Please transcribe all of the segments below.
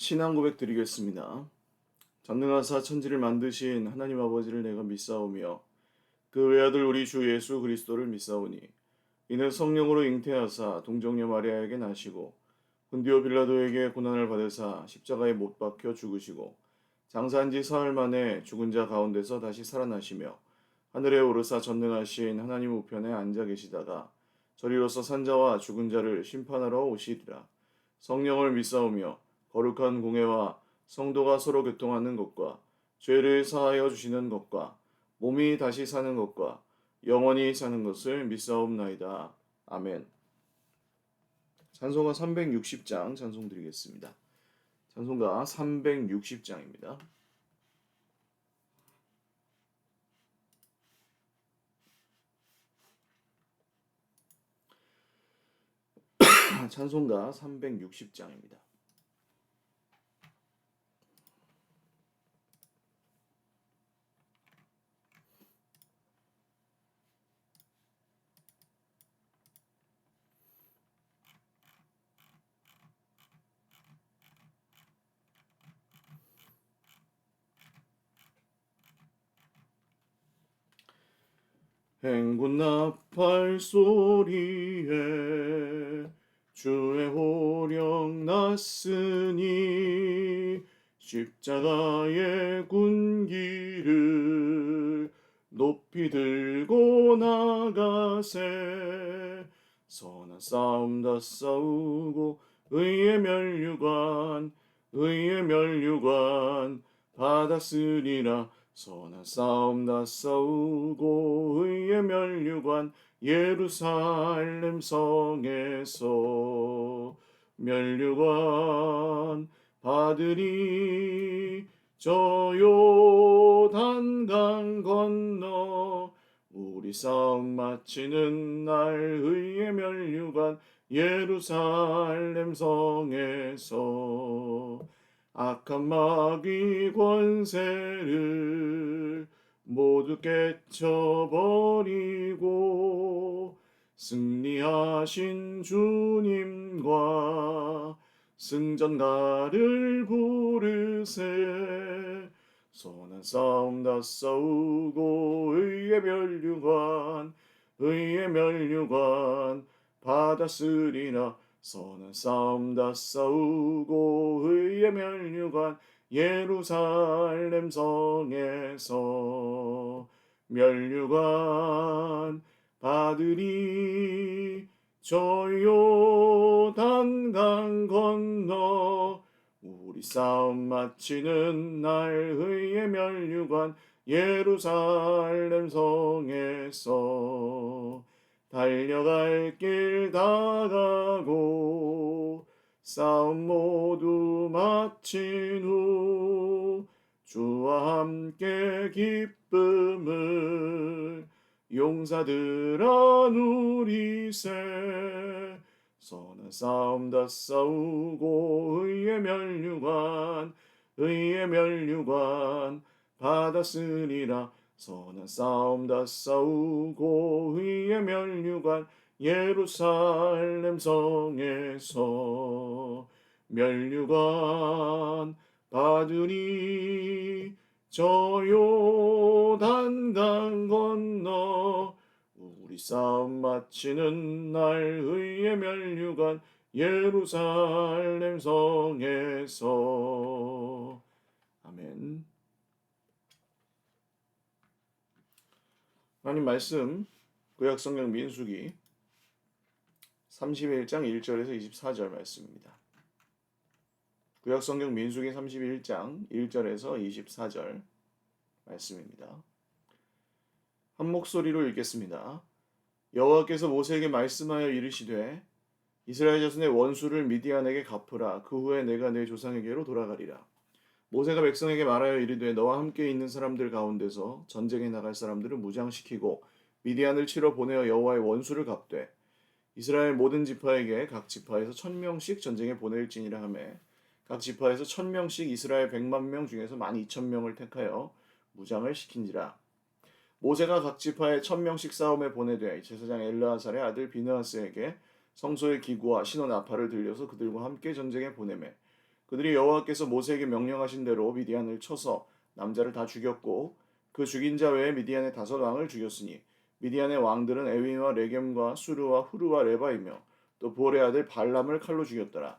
신앙 고백 드리겠습니다. 전능하사 천지를 만드신 하나님 아버지를 내가 믿사오며 그 외아들 우리 주 예수 그리스도를 믿사오니 이는 성령으로 잉태하사 동정녀 마리아에게 나시고 본디오 빌라도에게 고난을 받으사 십자가에 못 박혀 죽으시고 장사한 지 사흘 만에 죽은 자 가운데서 다시 살아나시며 하늘에 오르사 전능하신 하나님 우편에 앉아 계시다가 저리로서 산자와 죽은 자를 심판하러 오시리라. 성령을 믿사오며 거룩한 공회와 성도가 서로 교통하는 것과 죄를 사하여 주시는 것과 몸이 다시 사는 것과 영원히 사는 것을 믿사옵나이다. 아멘. 찬송가 360장 찬송 드리겠습니다. 찬송가 360장입니다. 찬송가 360장입니다. 행군 나팔 소리에 주의 호령 났으니 십자가의 군기를 높이 들고 나가세. 선한 싸움 다 싸우고 의의 멸류관 받았으리라. 선한 싸움 다 싸우고 의의 멸류관 예루살렘 성에서 멸류관 받으리. 저 요단강 건너 우리 싸움 마치는 날 의의 멸류관 예루살렘 성에서 악한 마귀 권세를 모두 깨쳐버리고 승리하신 주님과 승전가를 부르세. 선한 싸움 다 싸우고 의의 멸류관 받았으리라. 선한 싸움 다 싸우고 의의 멸류관 예루살렘 성에서 멸류관 받으리. 저 요단강 건너 우리 싸움 마치는 날 의의 멸류관 예루살렘 성에서 달려갈 길 다 가고 싸움 모두 마친 후 주와 함께 기쁨을 용사들아 누리세. 선한 싸움 다 싸우고 의의 멸류관 받았으리라. 선한 싸움 다 싸우고 의의 멸류관 예루살렘 성에서 멸류관 받으리. 저 요단강 건너 우리 싸움 마치는 날 의의 멸류관 예루살렘 성에서. 아멘. 하나님 말씀 구약성경 민수기 31장 1절에서 24절 말씀입니다. 구약성경 민수기 31장 1절에서 24절 말씀입니다. 한 목소리로 읽겠습니다. 여호와께서 모세에게 말씀하여 이르시되 이스라엘 자손의 원수를 미디안에게 갚으라. 그 후에 내가 내 조상에게로 돌아가리라. 모세가 백성에게 말하여 이르되 너와 함께 있는 사람들 가운데서 전쟁에 나갈 사람들을 무장시키고 미디안을 치러 보내어 여호와의 원수를 갚되 이스라엘 모든 지파에게 각 지파에서 1000명씩 전쟁에 보낼지니라 하매 각 지파에서 1000명씩 이스라엘 100만 중에서 12,000명을 택하여 무장을 시킨지라. 모세가 각 지파에 1000명씩 싸움에 보내되 제사장 엘르아살의 아들 비느하스에게 성소의 기구와 신원 나팔을 들려서 그들과 함께 전쟁에 보내매 그들이 여호와께서 모세에게 명령하신 대로 미디안을 쳐서 남자를 다 죽였고 그 죽인 자 외에 미디안의 5왕을 죽였으니 미디안의 왕들은 에위와 레겜과 수르와 후르와 레바이며 또 부올의 아들 발람을 칼로 죽였더라.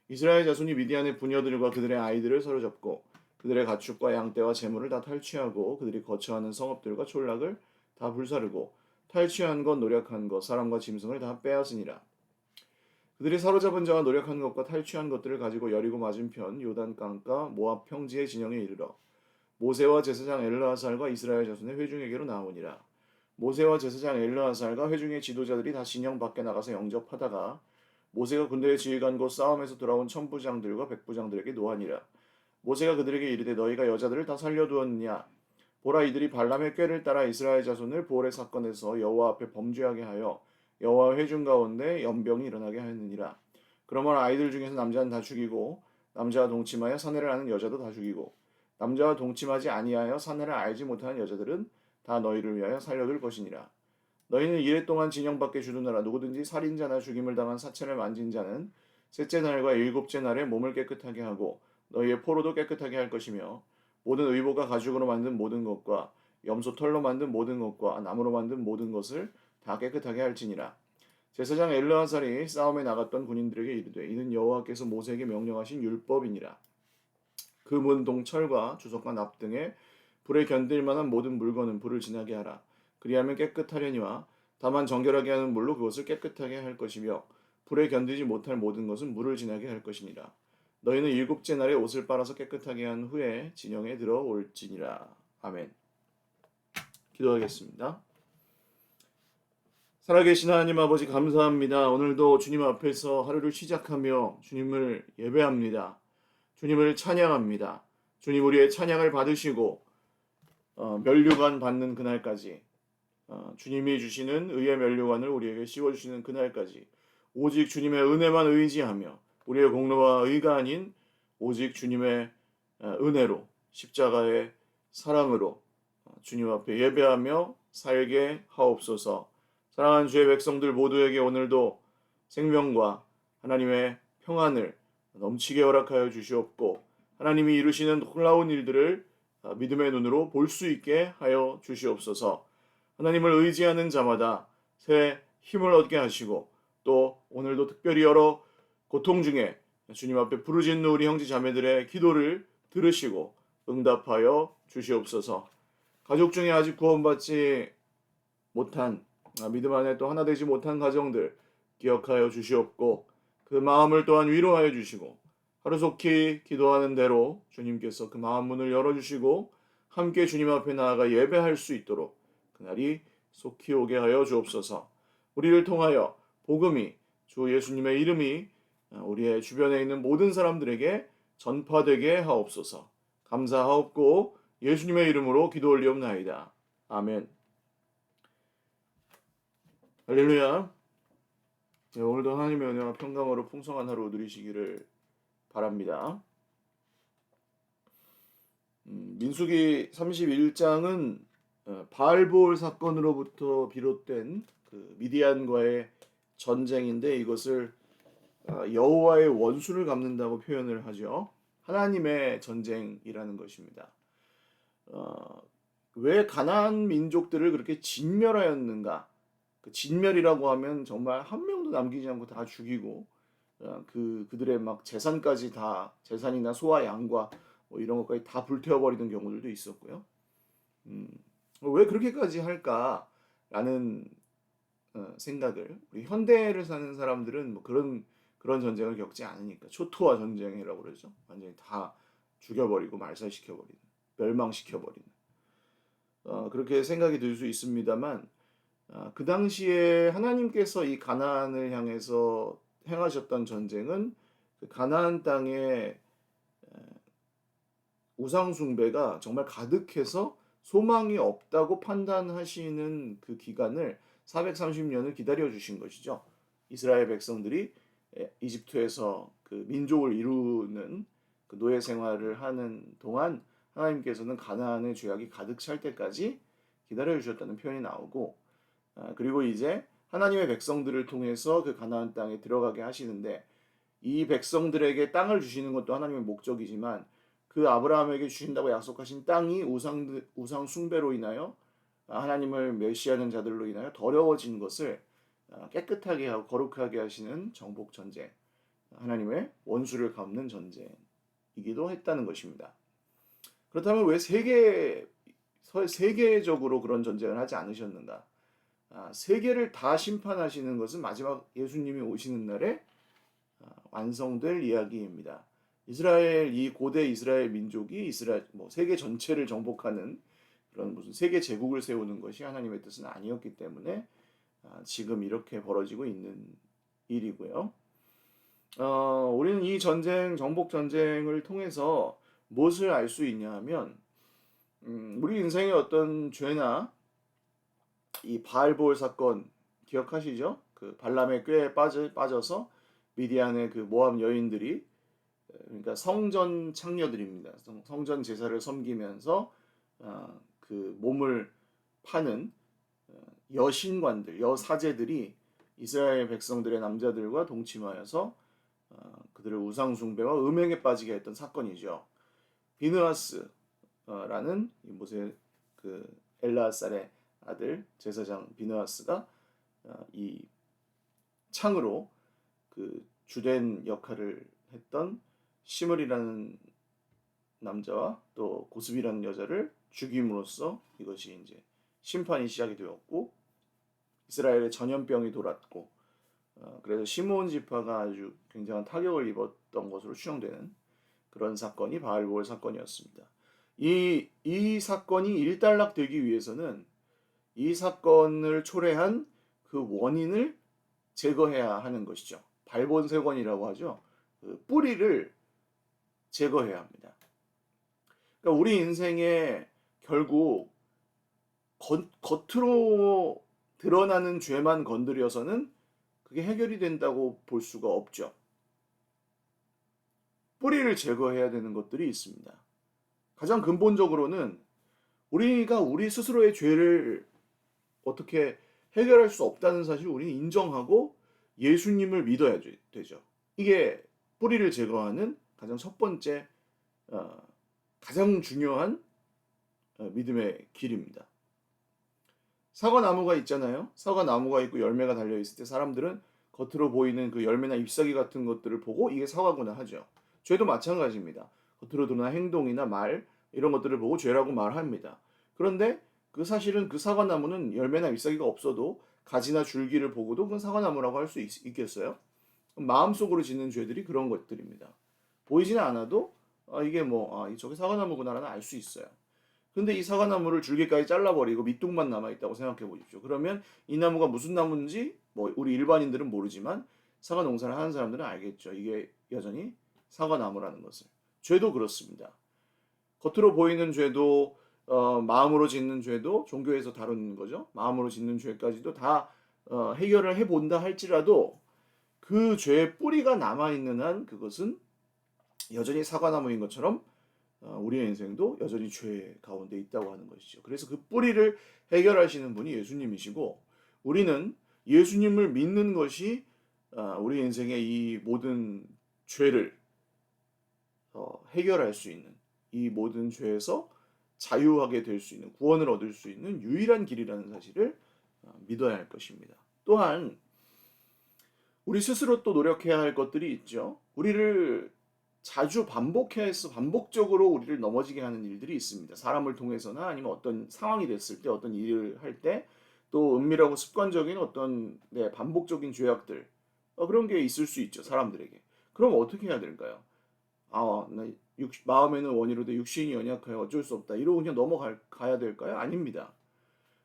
이스라엘 자손이 미디안의 부녀들과 그들의 아이들을 사로잡고 그들의 가축과 양떼와 재물을 다 탈취하고 그들이 거처하는 성읍들과 촌락을 다 불사르고 탈취한 것 노력한 것 사람과 짐승을 다 빼앗으니라. 그들이 사로잡은 자와 노력한 것과 탈취한 것들을 가지고 여리고 맞은편 요단 강가 모압 평지의 진영에 이르러 모세와 제사장 엘르아살과 이스라엘 자손의 회중에게로 나오니라. 모세와 제사장 엘르아살과 회중의 지도자들이 다 진영 밖에 나가서 영접하다가 모세가 군대의 지휘관고 싸움에서 돌아온 천부장들과 백부장들에게 노하니라. 모세가 그들에게 이르되 너희가 여자들을 다 살려두었느냐? 보라 이들이 발람의 꾀를 따라 이스라엘 자손을 보올의 사건에서 여호와 앞에 범죄하게 하여 여호와 회중 가운데 연병이 일어나게 하였느니라. 그러므로 아이들 중에서 남자는 다 죽이고 남자와 동침하여 사내를 아는 여자도 다 죽이고 남자와 동침하지 아니하여 사내를 알지 못하는 여자들은 다 너희를 위하여 살려둘 것이니라. 너희는 이래 동안 진영 밖에 주둔하라. 누구든지 살인자나 죽임을 당한 사체를 만진 자는 셋째 날과 일곱째 날에 몸을 깨끗하게 하고 너희의 포로도 깨끗하게 할 것이며 모든 의복과 가죽으로 만든 모든 것과 염소 털로 만든 모든 것과 나무로 만든 모든 것을 다 깨끗하게 할지니라. 제사장 엘르아살이 싸움에 나갔던 군인들에게 이르되 이는 여호와께서 모세에게 명령하신 율법이니라. 금은 동철과 주석과 납 등에 불에 견딜 만한 모든 물건은 불을 지나게 하라. 그리하면 깨끗하려니와 다만 정결하게 하는 물로 그것을 깨끗하게 할 것이며 불에 견디지 못할 모든 것은 물을 지나게 할 것이니라. 너희는 일곱째 날에 옷을 빨아서 깨끗하게 한 후에 진영에 들어올지니라. 아멘. 기도하겠습니다. 살아계신 하나님 아버지 감사합니다. 오늘도 주님 앞에서 하루를 시작하며 주님을 예배합니다. 주님을 찬양합니다. 주님 우리의 찬양을 받으시고 면류관 받는 그날까지 주님이 주시는 의의 면류관을 우리에게 씌워주시는 그날까지 오직 주님의 은혜만 의지하며 우리의 공로와 의가 아닌 오직 주님의 은혜로 십자가의 사랑으로 주님 앞에 예배하며 살게 하옵소서. 사랑하는 주의 백성들 모두에게 오늘도 생명과 하나님의 평안을 넘치게 허락하여 주시옵고 하나님이 이루시는 놀라운 일들을 믿음의 눈으로 볼 수 있게 하여 주시옵소서. 하나님을 의지하는 자마다 새 힘을 얻게 하시고 또 오늘도 특별히 여러 고통 중에 주님 앞에 부르짖는 우리 형제 자매들의 기도를 들으시고 응답하여 주시옵소서. 가족 중에 아직 구원받지 못한 믿음 안에 또 하나 되지 못한 가정들 기억하여 주시옵고 그 마음을 또한 위로하여 주시고 하루속히 기도하는 대로 주님께서 그 마음 문을 열어주시고 함께 주님 앞에 나아가 예배할 수 있도록 그날이 속히 오게 하여 주옵소서. 우리를 통하여 복음이 주 예수님의 이름이 우리의 주변에 있는 모든 사람들에게 전파되게 하옵소서. 감사하옵고 예수님의 이름으로 기도 올리옵나이다. 아멘. 할렐루야. 네, 오늘도 하나님의 은혜와 평강으로 풍성한 하루 누리시기를 바랍니다. 민수기 31장은 바알보올 사건으로부터 비롯된 그 미디안과의 전쟁인데 이것을 여호와의 원수를 갚는다고 표현을 하죠. 하나님의 전쟁이라는 것입니다. 왜 가나안 민족들을 그렇게 진멸하였는가? 그 진멸이라고 하면 정말 한 명도 남기지 않고 다 죽이고 그들의 막 재산까지 다 재산이나 소와 양과 뭐 이런 것까지 다 불태워버리는 경우들도 있었고요. 왜 그렇게까지 할까라는 생각을 우리 현대를 사는 사람들은 뭐 그런 전쟁을 겪지 않으니까 초토화 전쟁이라고 그러죠. 완전히 다 죽여버리고 말살시켜버리는, 멸망시켜버리는 그렇게 생각이 들 수 있습니다만 그 당시에 하나님께서 이 가나안을 향해서 행하셨던 전쟁은 그 가나안 땅에 우상 숭배가 정말 가득해서 소망이 없다고 판단하시는 그 기간을 430년을 기다려 주신 것이죠. 이스라엘 백성들이 이집트에서 그 민족을 이루는 그 노예 생활을 하는 동안 하나님께서는 가나안의 죄악이 가득 찰 때까지 기다려 주셨다는 표현이 나오고 그리고 이제 하나님의 백성들을 통해서 그 가나안 땅에 들어가게 하시는데 이 백성들에게 땅을 주시는 것도 하나님의 목적이지만 그 아브라함에게 주신다고 약속하신 땅이 우상 숭배로 인하여 하나님을 멸시하는 자들로 인하여 더러워진 것을 깨끗하게 하고 거룩하게 하시는 정복 전쟁, 하나님의 원수를 갚는 전쟁이기도 했다는 것입니다. 그렇다면 왜 세계적으로 그런 전쟁을 하지 않으셨는가? 세계를 다 심판하시는 것은 마지막 예수님이 오시는 날에 완성될 이야기입니다. 이 고대 이스라엘 민족이 세계 전체를 정복하는 그런 무슨 세계 제국을 세우는 것이 하나님의 뜻은 아니었기 때문에 지금 이렇게 벌어지고 있는 일이고요. 우리는 이 정복 전쟁을 통해서 무엇을 알 수 있냐 하면, 우리 인생의 어떤 죄나 이 바알볼 사건 기억하시죠? 그 발람의 꾀에 빠져서 미디안의 그 모압 여인들이, 그러니까 성전 창녀들입니다. 성전 제사를 섬기면서 그 몸을 파는 여신관들, 여사제들이 이스라엘 백성들의 남자들과 동침하여서 그들을 우상 숭배와 음행에 빠지게 했던 사건이죠. 비느하스라는 모세 그 엘라살의 아들 제사장 비느하스가 이 창으로 그 주된 역할을 했던 시므리라는 남자와 또 고스비라는 여자를 죽임으로써 이것이 이제 심판이 시작이 되었고 이스라엘에 전염병이 돌았고 그래서 시므온 지파가 아주 굉장한 타격을 입었던 것으로 추정되는 그런 사건이 바알볼 사건이었습니다. 이 사건이 일단락되기 위해서는 이 사건을 초래한 그 원인을 제거해야 하는 것이죠. 발본색원이라고 하죠. 그 뿌리를 제거해야 합니다. 그러니까 우리 인생에 결국 겉으로 드러나는 죄만 건드려서는 그게 해결이 된다고 볼 수가 없죠. 뿌리를 제거해야 되는 것들이 있습니다. 가장 근본적으로는 우리가 우리 스스로의 죄를 어떻게 해결할 수 없다는 사실을 우리는 인정하고 예수님을 믿어야 되죠. 이게 뿌리를 제거하는 가장 첫 번째, 가장 중요한 믿음의 길입니다. 사과나무가 있잖아요. 사과나무가 있고 열매가 달려있을 때 사람들은 겉으로 보이는 그 열매나 잎사귀 같은 것들을 보고 이게 사과구나 하죠. 죄도 마찬가지입니다. 겉으로 드러난 행동이나 말 이런 것들을 보고 죄라고 말합니다. 그런데 그 사실은 그 사과나무는 열매나 잎사귀가 없어도 가지나 줄기를 보고도 그건 사과나무라고 할 수 있겠어요? 마음속으로 짓는 죄들이 그런 것들입니다. 보이지는 않아도 이게 저게 사과나무구나라는 알 수 있어요. 근데 이 사과나무를 줄기까지 잘라버리고 밑둥만 남아있다고 생각해 보십시오. 그러면 이 나무가 무슨 나무인지 우리 일반인들은 모르지만 사과 농사를 하는 사람들은 알겠죠. 이게 여전히 사과나무라는 것을. 죄도 그렇습니다. 겉으로 보이는 죄도 마음으로 짓는 죄도 종교에서 다루는 거죠. 마음으로 짓는 죄까지도 다 해결을 해본다 할지라도 그 죄의 뿌리가 남아있는 한 그것은 여전히 사과나무인 것처럼 우리의 인생도 여전히 죄 가운데 있다고 하는 것이죠. 그래서 그 뿌리를 해결하시는 분이 예수님이시고 우리는 예수님을 믿는 것이 우리 인생의 이 모든 죄를 해결할 수 있는, 이 모든 죄에서 자유하게 될 수 있는, 구원을 얻을 수 있는 유일한 길이라는 사실을 믿어야 할 것입니다. 또한 우리 스스로 또 노력해야 할 것들이 있죠. 우리를 자주 반복적으로 우리를 넘어지게 하는 일들이 있습니다. 사람을 통해서나 아니면 어떤 상황이 됐을 때, 어떤 일을 할 때, 또 은밀하고 습관적인 어떤 반복적인 죄악들, 그런 게 있을 수 있죠. 사람들에게. 그럼 어떻게 해야 될까요? 마음에는 원이로되 육신이 연약하여 어쩔 수 없다. 이러고 그냥 넘어가야 될까요? 아닙니다.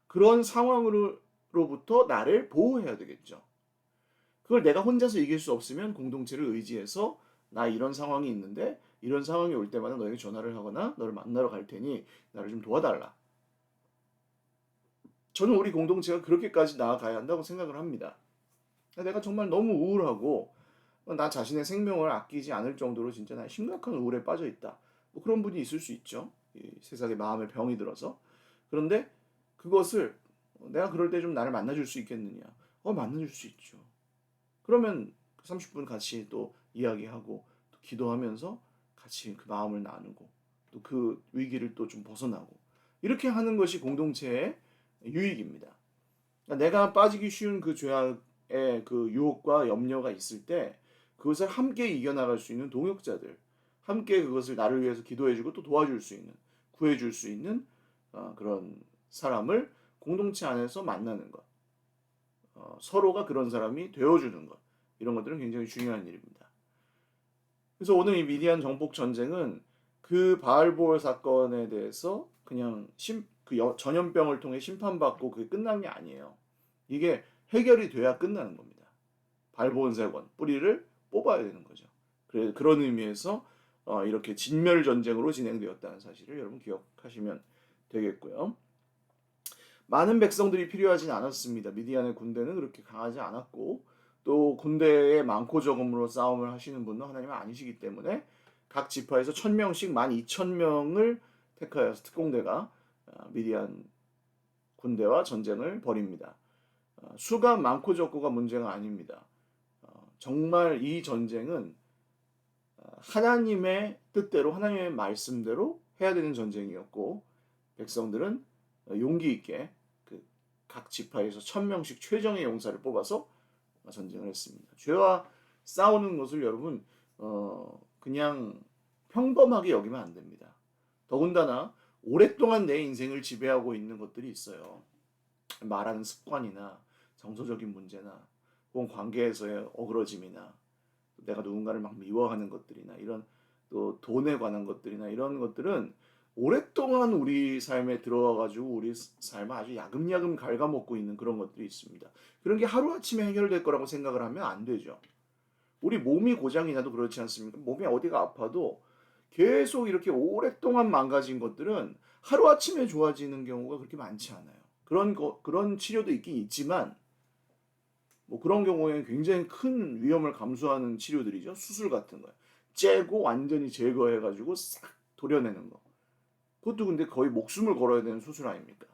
그런 상황으로부터 나를 보호해야 되겠죠. 그걸 내가 혼자서 이길 수 없으면 공동체를 의지해서 나 이런 상황이 있는데 이런 상황이 올 때마다 너에게 전화를 하거나 너를 만나러 갈 테니 나를 좀 도와달라. 저는 우리 공동체가 그렇게까지 나아가야 한다고 생각을 합니다. 내가 정말 너무 우울하고 나 자신의 생명을 아끼지 않을 정도로 진짜 나 심각한 우울에 빠져 있다. 그런 분이 있을 수 있죠. 이 세상에 마음에 병이 들어서. 그런데 그것을 내가 그럴 때 좀 나를 만나줄 수 있겠느냐? 만나줄 수 있죠. 그러면 30분 같이 또 이야기하고 또 기도하면서 같이 그 마음을 나누고 또 그 위기를 또 좀 벗어나고 이렇게 하는 것이 공동체의 유익입니다. 그러니까 내가 빠지기 쉬운 그 죄악의 그 유혹과 염려가 있을 때 그것을 함께 이겨나갈 수 있는 동역자들, 함께 그것을 나를 위해서 기도해주고 또 도와줄 수 있는, 구해줄 수 있는 그런 사람을 공동체 안에서 만나는 것, 서로가 그런 사람이 되어주는 것, 이런 것들은 굉장히 중요한 일입니다. 그래서 오늘 이 미디안 정복 전쟁은 그 바알보올 사건에 대해서 그냥 전염병을 통해 심판받고 그게 끝난 게 아니에요. 이게 해결이 돼야 끝나는 겁니다. 발본색원 뿌리를 뽑아야 되는 거죠. 그런 의미에서 이렇게 진멸 전쟁으로 진행되었다는 사실을 여러분 기억하시면 되겠고요. 많은 백성들이 필요하진 않았습니다. 미디안의 군대는 그렇게 강하지 않았고 또 군대에 많고 적음으로 싸움을 하시는 분은 하나님은 아니시기 때문에 각 지파에서 1000명씩 12,000명을 택하여서 특공대가 미디안 군대와 전쟁을 벌입니다. 수가 많고 적고가 문제가 아닙니다. 정말 이 전쟁은 하나님의 뜻대로 하나님의 말씀대로 해야 되는 전쟁이었고 백성들은 용기 있게 그 각 지파에서 1000명씩 최정의 용사를 뽑아서 전쟁을 했습니다. 죄와 싸우는 것을 여러분 그냥 평범하게 여기면 안 됩니다. 더군다나 오랫동안 내 인생을 지배하고 있는 것들이 있어요. 말하는 습관이나 정서적인 문제나 혹은 관계에서의 어그러짐이나 내가 누군가를 막 미워하는 것들이나 이런 또 돈에 관한 것들이나 이런 것들은 오랫동안 우리 삶에 들어와가지고 우리 삶을 아주 야금야금 갉아먹고 있는 그런 것들이 있습니다. 그런 게 하루아침에 해결될 거라고 생각을 하면 안 되죠. 우리 몸이 고장이 나도 그렇지 않습니까? 몸이 어디가 아파도 계속 이렇게 오랫동안 망가진 것들은 하루아침에 좋아지는 경우가 그렇게 많지 않아요. 그런 치료도 있긴 있지만 뭐 그런 경우에는 굉장히 큰 위험을 감수하는 치료들이죠. 수술 같은 거요. 째고 완전히 제거해가지고 싹 도려내는 거. 그것도 근데 거의 목숨을 걸어야 되는 수술 아닙니까?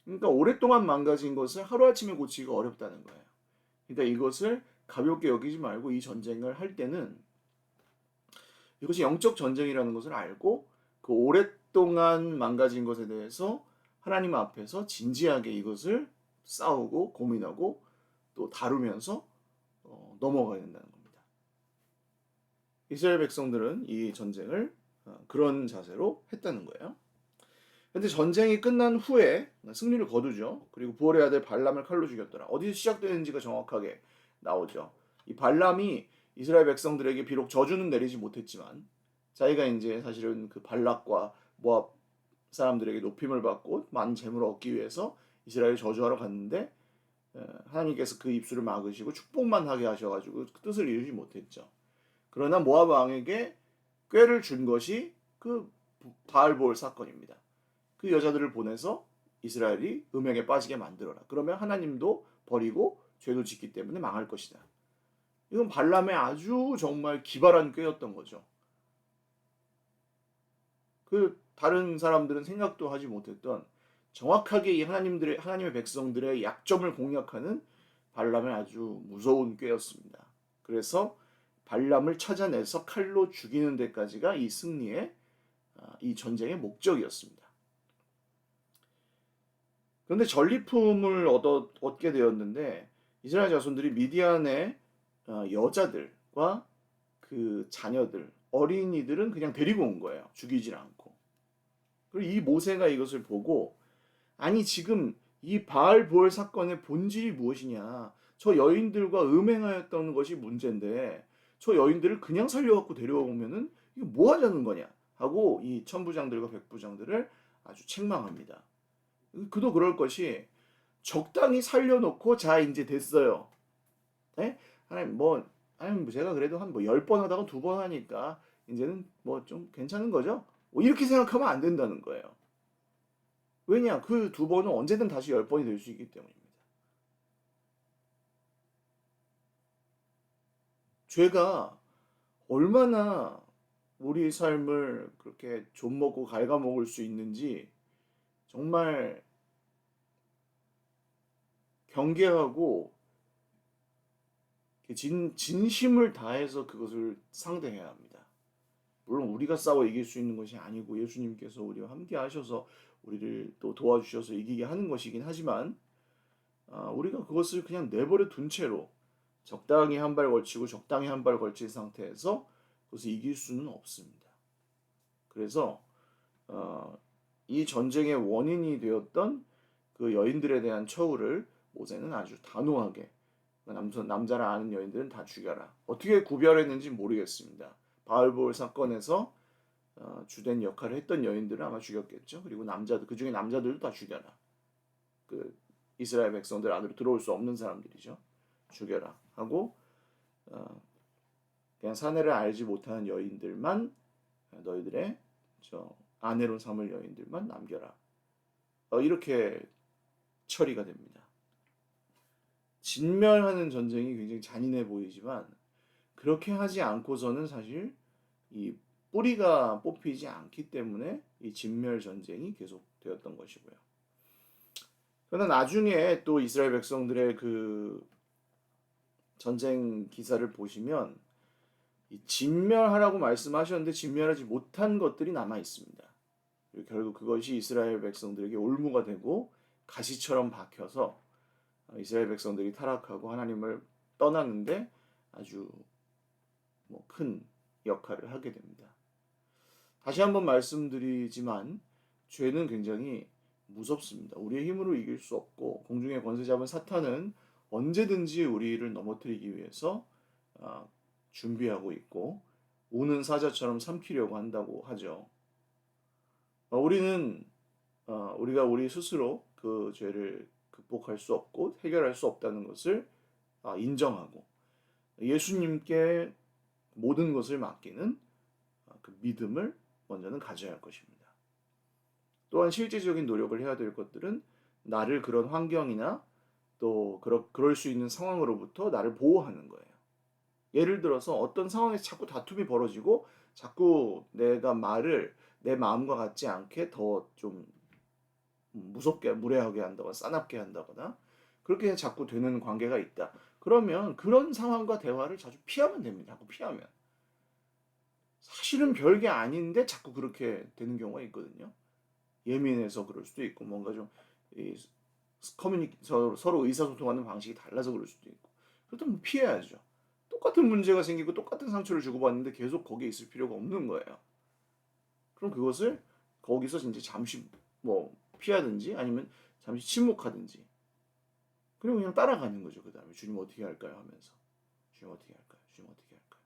그러니까 오랫동안 망가진 것을 하루아침에 고치기가 어렵다는 거예요. 그러니까 이것을 가볍게 여기지 말고 이 전쟁을 할 때는 이것이 영적 전쟁이라는 것을 알고 그 오랫동안 망가진 것에 대해서 하나님 앞에서 진지하게 이것을 싸우고 고민하고 또 다루면서 넘어가야 된다는 겁니다. 이스라엘 백성들은 이 전쟁을 그런 자세로 했다는 거예요. 근데 전쟁이 끝난 후에 승리를 거두죠. 그리고 부활의 아들 발람을 칼로 죽였더라. 어디서 시작되는지가 정확하게 나오죠. 이 발람이 이스라엘 백성들에게 비록 저주는 내리지 못했지만 자기가 이제 사실은 그 발락과 모압 사람들에게 높임을 받고 많은 재물을 얻기 위해서 이스라엘을 저주하러 갔는데 하나님께서 그 입술을 막으시고 축복만 하게 하셔가지고 그 뜻을 이루지 못했죠. 그러나 모압 왕에게 꾀를 준 것이 그 바알볼 사건입니다. 그 여자들을 보내서 이스라엘이 음행에 빠지게 만들어라. 그러면 하나님도 버리고 죄도 짓기 때문에 망할 것이다. 이건 발람의 아주 정말 기발한 꾀였던 거죠. 그 다른 사람들은 생각도 하지 못했던 정확하게 이 하나님의 백성들의 약점을 공략하는 발람의 아주 무서운 꾀였습니다. 그래서 발람을 찾아내서 칼로 죽이는 데까지가 이 승리의 이 전쟁의 목적이었습니다. 그런데 전리품을 얻게 되었는데 이스라엘 자손들이 미디안의 여자들과 그 자녀들, 어린이들은 그냥 데리고 온 거예요. 죽이질 않고. 그리고 이 모세가 이것을 보고 아니 지금 이 바알보알 사건의 본질이 무엇이냐? 저 여인들과 음행하였던 것이 문제인데 저 여인들을 그냥 살려갖고 데려오면은 이거 뭐 하자는 거냐? 하고 이 천부장들과 백부장들을 아주 책망합니다. 그도 그럴 것이 적당히 살려놓고 자 이제 됐어요. 네? 하나님 하나님 제가 그래도 한 10번 하다가 2번 하니까 이제는 뭐 좀 괜찮은 거죠? 뭐 이렇게 생각하면 안 된다는 거예요. 왜냐? 그 2번은 언제든 다시 10번이 될 수 있기 때문입니다. 죄가 얼마나 우리 삶을 그렇게 좀먹고 갉아먹을 수 있는지 정말 경계하고 진심을 다해서 그것을 상대해야 합니다. 물론 우리가 싸워 이길 수 있는 것이 아니고 예수님께서 우리와 함께 하셔서 우리를 또 도와주셔서 이기게 하는 것이긴 하지만 우리가 그것을 그냥 내버려 둔 채로 적당히 한 발 걸치고 적당히 한 발 걸친 상태에서 그것을 이길 수는 없습니다. 그래서 이 전쟁의 원인이 되었던 그 여인들에 대한 처우를 모세는 아주 단호하게 남자를 아는 여인들은 다 죽여라. 어떻게 구별했는지 모르겠습니다. 바알볼 사건에서 주된 역할을 했던 여인들은 아마 죽였겠죠. 그리고 남자들 그 중에 남자들도 다 죽여라. 그 이스라엘 백성들 안으로 들어올 수 없는 사람들이죠. 죽여라 하고 그냥 사내를 알지 못하는 여인들만 너희들의 아내로 삼을 여인들만 남겨라. 이렇게 처리가 됩니다. 진멸하는 전쟁이 굉장히 잔인해 보이지만 그렇게 하지 않고서는 사실 이 뿌리가 뽑히지 않기 때문에 이 진멸 전쟁이 계속되었던 것이고요. 그러나 나중에 또 이스라엘 백성들의 그 전쟁 기사를 보시면 이 진멸하라고 말씀하셨는데 진멸하지 못한 것들이 남아 있습니다. 그리고 결국 그것이 이스라엘 백성들에게 올무가 되고 가시처럼 박혀서 이스라엘 백성들이 타락하고 하나님을 떠났는데 아주 큰 역할을 하게 됩니다. 다시 한번 말씀드리지만 죄는 굉장히 무섭습니다. 우리의 힘으로 이길 수 없고 공중의 권세 잡은 사탄은 언제든지 우리를 넘어뜨리기 위해서 준비하고 있고 우는 사자처럼 삼키려고 한다고 하죠. 우리가 우리 스스로 그 죄를 극복할 수 없고 해결할 수 없다는 것을 인정하고 예수님께 모든 것을 맡기는 그 믿음을 먼저는 가져야 할 것입니다. 또한 실제적인 노력을 해야 될 것들은 나를 그런 환경이나 또 그럴 수 있는 상황으로부터 나를 보호하는 거예요. 예를 들어서 어떤 상황에서 자꾸 다툼이 벌어지고 자꾸 내가 말을 내 마음과 같지 않게 더 좀 무섭게 무례하게 한다거나 싸납게 한다거나 그렇게 자꾸 되는 관계가 있다. 그러면 그런 상황과 대화를 자주 피하면 됩니다. 자꾸 피하면. 사실은 별게 아닌데 자꾸 그렇게 되는 경우가 있거든요. 예민해서 그럴 수도 있고 뭔가 좀 서로 의사소통하는 방식이 달라서 그럴 수도 있고 그렇다면 피해야죠. 똑같은 문제가 생기고 똑같은 상처를 주고받는데 계속 거기에 있을 필요가 없는 거예요. 그럼 그것을 거기서 이제 잠시 피하든지 아니면 잠시 침묵하든지 그리고 그냥 따라가는 거죠. 그 다음에 주님 어떻게 할까요 하면서 주님 어떻게 할까요? 주님 어떻게 할까요?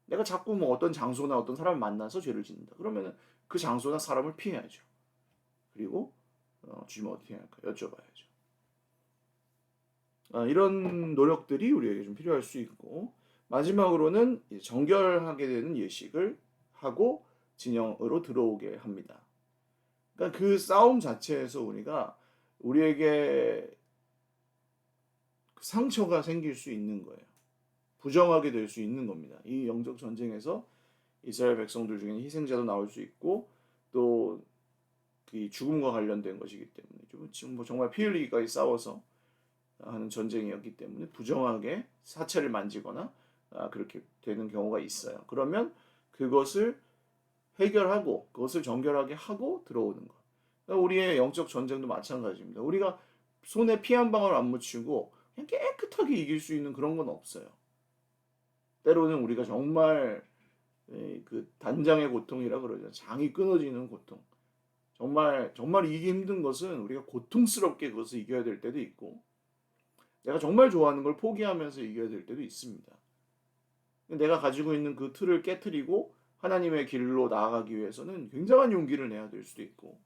내가 자꾸 어떤 장소나 어떤 사람을 만나서 죄를 짓는다. 그러면은 그 장소나 사람을 피해야죠. 그리고 주님 어떻게 할까요? 여쭤봐야죠. 이런 노력들이 우리에게 좀 필요할 수 있고 마지막으로는 정결하게 되는 예식을 하고 진영으로 들어오게 합니다. 그러니까 그 싸움 자체에서 우리에게 상처가 생길 수 있는 거예요. 부정하게 될 수 있는 겁니다. 이 영적 전쟁에서 이스라엘 백성들 중에는 희생자도 나올 수 있고 또 그 죽음과 관련된 것이기 때문에 지금 정말 피 흘리기까지 싸워서 하는 전쟁이었기 때문에 부정하게 사체를 만지거나 그렇게 되는 경우가 있어요. 그러면 그것을 해결하고 그것을 정결하게 하고 들어오는 것. 그러니까 우리의 영적 전쟁도 마찬가지입니다. 우리가 손에 피 한 방울 안 묻히고 그냥 깨끗하게 이길 수 있는 그런 건 없어요. 때로는 우리가 정말 그 단장의 고통이라 그러죠. 장이 끊어지는 고통. 정말 이기기 힘든 것은 우리가 고통스럽게 그것을 이겨야 될 때도 있고 내가 정말 좋아하는 걸 포기하면서 이겨야 될 때도 있습니다. 내가 가지고 있는 그 틀을 깨트리고 하나님의 길로 나아가기 위해서는 굉장한 용기를 내야 될 수도 있고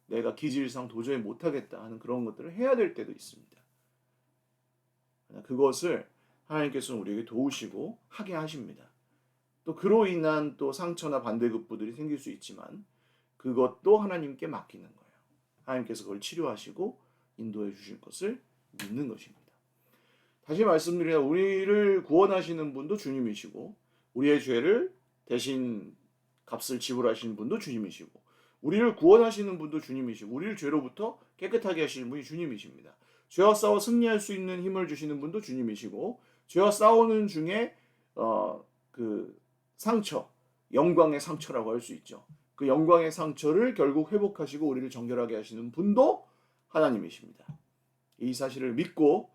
내가 기질상 도저히 못하겠다 하는 그런 것들을 해야 될 때도 있습니다. 그것을 하나님께서는 우리에게 도우시고 하게 하십니다. 또 그로 인한 또 상처나 반대급부들이 생길 수 있지만 그것도 하나님께 맡기는 거예요. 하나님께서 그걸 치료하시고 인도해 주실 것을 믿는 것입니다. 다시 말씀드리면 우리를 구원하시는 분도 주님이시고 우리의 죄를 대신 값을 지불하시는 분도 주님이시고 우리를 구원하시는 분도 주님이시고 우리를 죄로부터 깨끗하게 하시는 분이 주님이십니다. 죄와 싸워 승리할 수 있는 힘을 주시는 분도 주님이시고, 죄와 싸우는 중에 그 상처, 영광의 상처라고 할 수 있죠. 그 영광의 상처를 결국 회복하시고 우리를 정결하게 하시는 분도 하나님이십니다. 이 사실을 믿고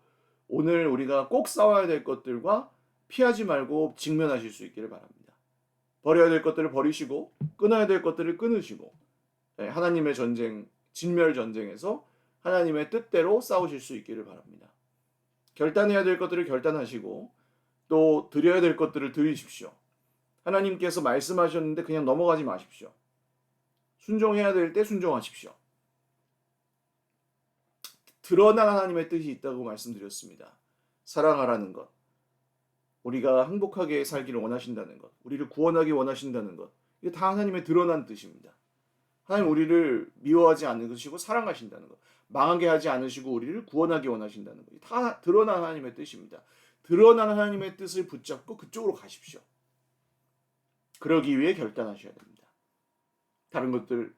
오늘 우리가 꼭 싸워야 될 것들과 피하지 말고 직면하실 수 있기를 바랍니다. 버려야 될 것들을 버리시고 끊어야 될 것들을 끊으시고, 하나님의 전쟁, 진멸 전쟁에서 하나님의 뜻대로 싸우실 수 있기를 바랍니다. 결단해야 될 것들을 결단하시고 또 드려야 될 것들을 드리십시오. 하나님께서 말씀하셨는데 그냥 넘어가지 마십시오. 순종해야 될 때 순종하십시오. 드러난 하나님의 뜻이 있다고 말씀드렸습니다. 사랑하라는 것, 우리가 행복하게 살기를 원하신다는 것, 우리를 구원하기 원하신다는 것, 이게 다 하나님의 드러난 뜻입니다. 하나님 우리를 미워하지 않으시고 사랑하신다는 것, 망하게 하지 않으시고 우리를 구원하기 원하신다는 것, 다 드러난 하나님의 뜻입니다. 드러난 하나님의 뜻을 붙잡고 그쪽으로 가십시오. 그러기 위해 결단하셔야 됩니다. 다른 것들,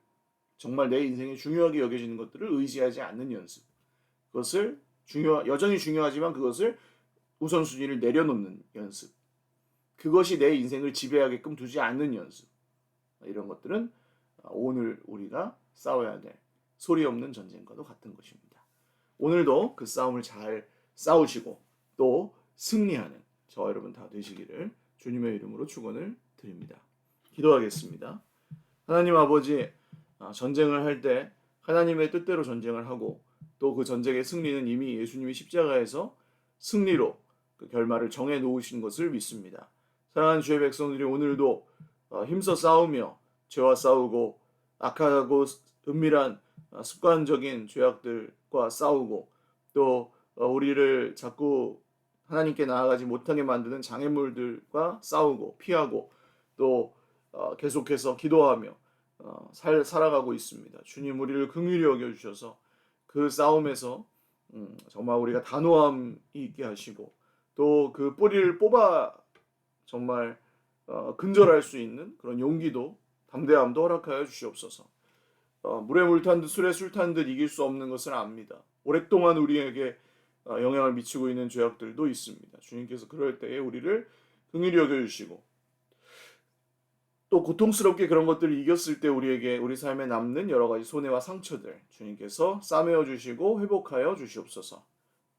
정말 내 인생에 중요하게 여겨지는 것들을 의지하지 않는 연습, 그것을 여전히 중요하지만 그것을 우선순위를 내려놓는 연습, 그것이 내 인생을 지배하게끔 두지 않는 연습, 이런 것들은 오늘 우리가 싸워야 될 소리 없는 전쟁과도 같은 것입니다. 오늘도 그 싸움을 잘 싸우시고 또 승리하는 저와 여러분 다 되시기를 주님의 이름으로 축원을 드립니다. 기도하겠습니다. 하나님 아버지, 전쟁을 할 때 하나님의 뜻대로 전쟁을 하고 또 그 전쟁의 승리는 이미 예수님이 십자가에서 승리로 그 결말을 정해 놓으신 것을 믿습니다. 사랑하는 주의 백성들이 오늘도 힘써 싸우며 죄와 싸우고 악하고 은밀한 습관적인 죄악들과 싸우고 또 우리를 자꾸 하나님께 나아가지 못하게 만드는 장애물들과 싸우고 피하고 또 계속해서 기도하며 살아가고 있습니다. 주님 우리를 긍휼히 여겨주셔서 그 싸움에서 정말 우리가 단호함이 있게 하시고 또 그 뿌리를 뽑아 정말 근절할 수 있는 그런 용기도 담대함도 허락하여 주시옵소서. 물에 물 탄 듯 술에 술 탄 듯 이길 수 없는 것을 압니다. 오랫동안 우리에게 영향을 미치고 있는 죄악들도 있습니다. 주님께서 그럴 때에 우리를 긍휼히 여겨주시고 또 고통스럽게 그런 것들을 이겼을 때 우리에게 우리 삶에 남는 여러 가지 손해와 상처들 주님께서 싸매어 주시고 회복하여 주시옵소서.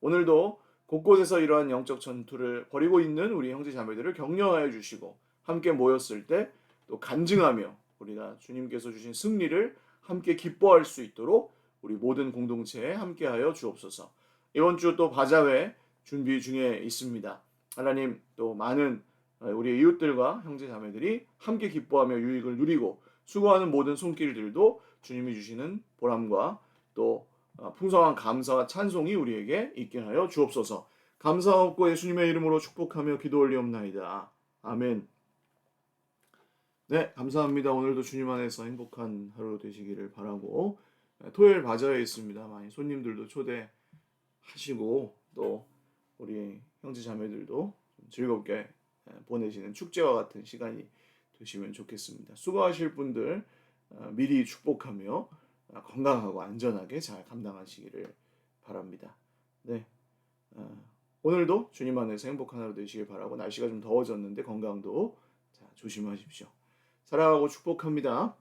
오늘도 곳곳에서 이러한 영적 전투를 벌이고 있는 우리 형제 자매들을 격려하여 주시고 함께 모였을 때 또 간증하며 우리가 주님께서 주신 승리를 함께 기뻐할 수 있도록 우리 모든 공동체에 함께하여 주옵소서. 이번 주 또 바자회 준비 중에 있습니다. 하나님 또 많은 우리 이웃들과 형제 자매들이 함께 기뻐하며 유익을 누리고 수고하는 모든 손길들도 주님이 주시는 보람과 또 풍성한 감사와 찬송이 우리에게 있게 하여 주옵소서. 감사하옵고 예수님의 이름으로 축복하며 기도 올리옵나이다. 아멘. 네, 감사합니다. 오늘도 주님 안에서 행복한 하루 되시기를 바라고 토요일 바자회에 있습니다. 많이 손님들도 초대하시고 또 우리 형제 자매들도 즐겁게 보내시는 축제와 같은 시간이 되시면 좋겠습니다. 수고하실 분들 미리 축복하며 건강하고 안전하게 잘 감당하시기를 바랍니다. 네, 오늘도 주님 안에서 행복한 하루 되시길 바라고 날씨가 좀 더워졌는데 건강도 조심하십시오. 사랑하고 축복합니다.